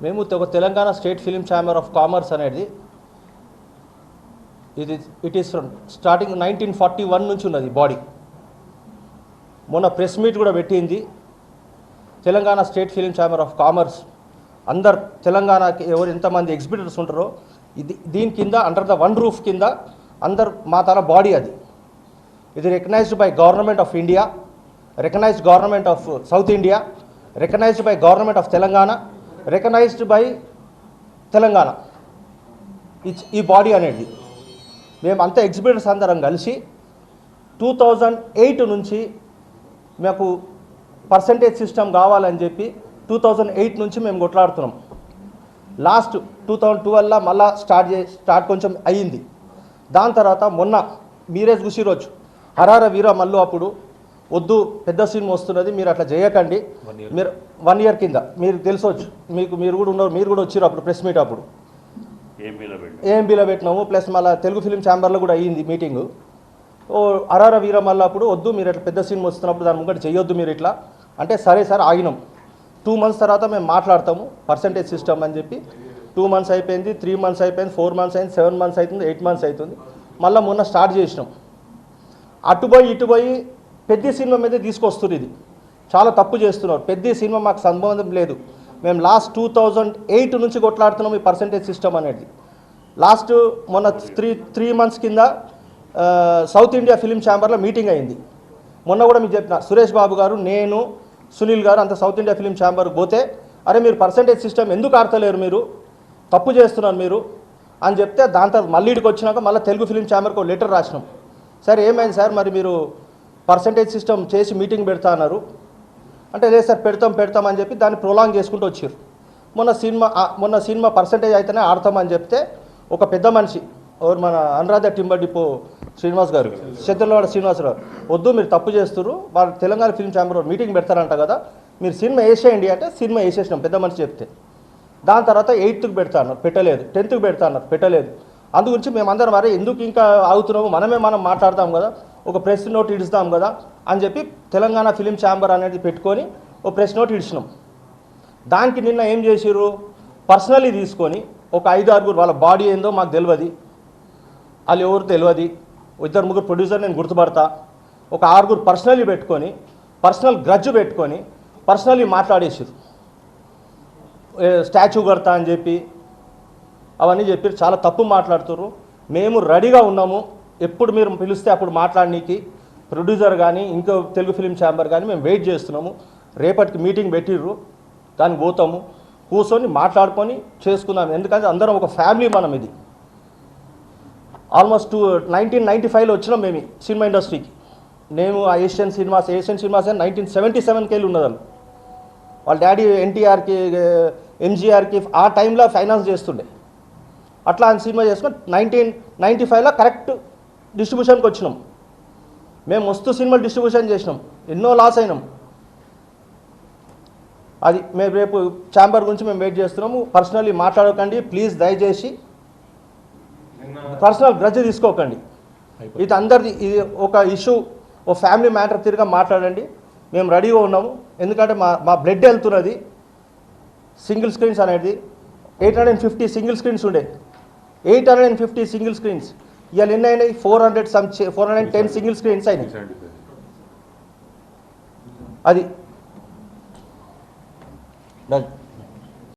మేము ఒక Telangana state film chamber of commerce అనేది ఇట్ ఈస్ ఫ్రమ్ స్టార్టింగ్ 1941 నుంచి ఉన్నది బాడీ. మొన్న ప్రెస్ మీట్ కూడా పెట్టింది. Telangana state film chamber of commerce అందరు తెలంగాణకి ఎవరు ఎంతమంది ఎగ్జిబిటర్స్ ఉంటారో దీని కింద అండర్ ద వన్ రూఫ్ కింద అందరు మా తన బాడీ అది. ఇది recognized by government of India, recognized government of south India, recognized by government of Telangana, recognized by Telangana. ఈ బాడీ అనేది మేమంతా ఎగ్జిబిటర్స్ అందరం కలిసి 2008 నుంచి మాకు పర్సంటేజ్ సిస్టమ్ కావాలని చెప్పి 2008 నుంచి మేము కొట్లాడుతున్నాం. లాస్ట్ 2012 మళ్ళా స్టార్ట్ కొంచెం అయ్యింది. దాని తర్వాత మొన్న మీరే చూసిరోచ్చు హరార వీర మల్లు అప్పుడు వద్దు పెద్ద సినిమా వస్తున్నది మీరు అట్లా చేయకండి, మీరు 1 year కింద మీరు తెలుసొచ్చు, మీరు కూడా ఉన్నారు, మీరు కూడా వచ్చారు అప్పుడు ప్రెస్ మీట్ అప్పుడు ఏఎంబీలో పెట్టినాము. ప్లస్ మళ్ళీ తెలుగు ఫిలిం ఛాంబర్లో కూడా అయ్యింది మీటింగు. హరార వీర మల్లు అప్పుడు వద్దు మీరు అట్లా పెద్ద సినిమా వస్తున్నప్పుడు దాని ముంగట చేయొద్దు మీరు ఇట్లా అంటే సరే సార్ ఆగినాం. 2 months తర్వాత మేము మాట్లాడతాము పర్సంటేజ్ సిస్టమ్ అని చెప్పి 2 months అయిపోయింది, 3 months అయిపోయింది, 4 months అయింది, 7 months అవుతుంది, 8 months అవుతుంది. మళ్ళీ మొన్న స్టార్ట్ చేసినాం. అటుపోయి ఇటుపోయి పెద్ద సినిమా మీద తీసుకొస్తున్నారు. ఇది చాలా తప్పు చేస్తున్నారు. పెద్ద సినిమా మాకు సంబంధం లేదు. మేము లాస్ట్ 2008 నుంచి కొట్లాడుతున్నాం ఈ పర్సంటేజ్ సిస్టమ్ అనేది. లాస్ట్ మొన్న 3 months కింద సౌత్ ఇండియా ఫిలిం ఛాంబర్లో మీటింగ్ అయింది. మొన్న కూడా మీకు చెప్పిన సురేష్ బాబు గారు, నేను, సునీల్ గారు అంత సౌత్ ఇండియా ఫిలిం ఛాంబర్కి పోతే అరే మీరు పర్సంటేజ్ సిస్టమ్ ఎందుకు ఆడతలేరు, మీరు తప్పు చేస్తున్నారు మీరు అని చెప్తే దాని తర్వాత మళ్ళీ ఇక్కడికి వచ్చినాక మళ్ళీ తెలుగు ఫిలిం ఛాంబర్కి ఒక లెటర్ రాసినాం. సార్ ఏమైంది సార్ మరి మీరు పర్సంటేజ్ సిస్టమ్ చేసి మీటింగ్ పెడతా అన్నారు అంటే లేదు సార్ పెడతాం అని చెప్పి దాన్ని ప్రొలాంగ్ చేసుకుంటూ వచ్చారు. మొన్న సినిమా పర్సంటేజ్ అయితేనే ఆడతామని చెప్తే ఒక పెద్ద మనిషి ఎవరు మన అనురాధ టింబర్ డిపో శ్రీనివాస్ గారు, శత్రులవాడ శ్రీనివాసరావు, వద్దు మీరు తప్పు చేస్తారు, వాళ్ళు తెలంగాణ ఫిల్మ్ ఛాంబర్ మీటింగ్ పెడతారంట కదా మీరు సినిమా వేసేయండి అంటే సినిమా వేసేసినాం పెద్ద మనిషి చెప్తే. దాని తర్వాత 8th పెడతా అన్నారు, పెట్టలేదు. 10th పెడతా అన్నారు, పెట్టలేదు. అందు గురించి మేమందరం వారే ఎందుకు ఇంకా ఆగుతున్నాము, మనం మాట్లాడదాం కదా, ఒక ప్రెస్ నోట్ ఇడుస్తాం కదా అని చెప్పి తెలంగాణ ఫిలిం ఛాంబర్ అనేది పెట్టుకొని ఒక ప్రెస్ నోట్ ఇడిచినాం. దానికి నిన్న ఏం చేసిర్రు, పర్సనలీ తీసుకొని ఒక 5-6 వాళ్ళ బాడీ ఏందో మాకు తెలియదు, వాళ్ళు ఎవరు తెలియదు, 2-3 ప్రొడ్యూసర్ నేను గుర్తుపడతా, ఒక 6 పర్సనలీ పెట్టుకొని పర్సనల్ గ్రడ్జ్ పెట్టుకొని పర్సనలీ మాట్లాడేసారు. స్టాచ్యూ కడతా అని చెప్పి అవన్నీ చెప్పి చాలా తప్పు మాట్లాడుతున్నారు. మేము రెడీగా ఉన్నాము, ఎప్పుడు మీరు పిలిస్తే అప్పుడు మాట్లాడనీకి ప్రొడ్యూసర్ కానీ ఇంకో తెలుగు ఫిలిం ఛాంబర్ కానీ మేము వెయిట్ చేస్తున్నాము. రేపటికి మీటింగ్ పెట్టిర్రు, దానికి పోతాము, కూర్చొని మాట్లాడుకొని చేసుకుందాం. ఎందుకంటే అందరం ఒక ఫ్యామిలీ మనం. ఇది ఆల్మోస్ట్ 1995లో వచ్చినాం మేము సినిమా ఇండస్ట్రీకి. నేను ఆ ఏషియన్ సినిమాస్ 1977కి వెళ్ళి ఉన్నదాన్ని. వాళ్ళ డాడీ ఎన్టీఆర్కి ఎంజీఆర్కి ఆ టైంలో ఫైనాన్స్ చేస్తుండే. అట్లా ఆయన సినిమా చేసుకొని 1995లో కరెక్ట్ డిస్ట్రిబ్యూషన్కి వచ్చినాం. మేము మస్తు సినిమాలు డిస్ట్రిబ్యూషన్ చేసినాం, ఎన్నో లాస్ అయినాం. అది మేము రేపు ఛాంబర్ గురించి మేము వెయిట్ చేస్తున్నాము. పర్సనల్లీ మాట్లాడకండి ప్లీజ్, దయచేసి పర్సనల్ గ్రడ్జ్ తీసుకోకండి. ఇది అందరిది, ఇది ఒక ఇష్యూ, ఓ ఫ్యామిలీ మ్యాటర్ తిరిగా మాట్లాడండి. మేము రెడీగా ఉన్నాము. ఎందుకంటే మా బ్లడ్ వెళ్తున్నది. సింగిల్ స్క్రీన్స్ అనేది 850 సింగిల్ స్క్రీన్స్ ఉండే, 850 సింగిల్ స్క్రీన్స్ ఇవాళ ఎన్ని అయినాయి, 410 సింగిల్ స్క్రీన్స్ అయినాయి. అది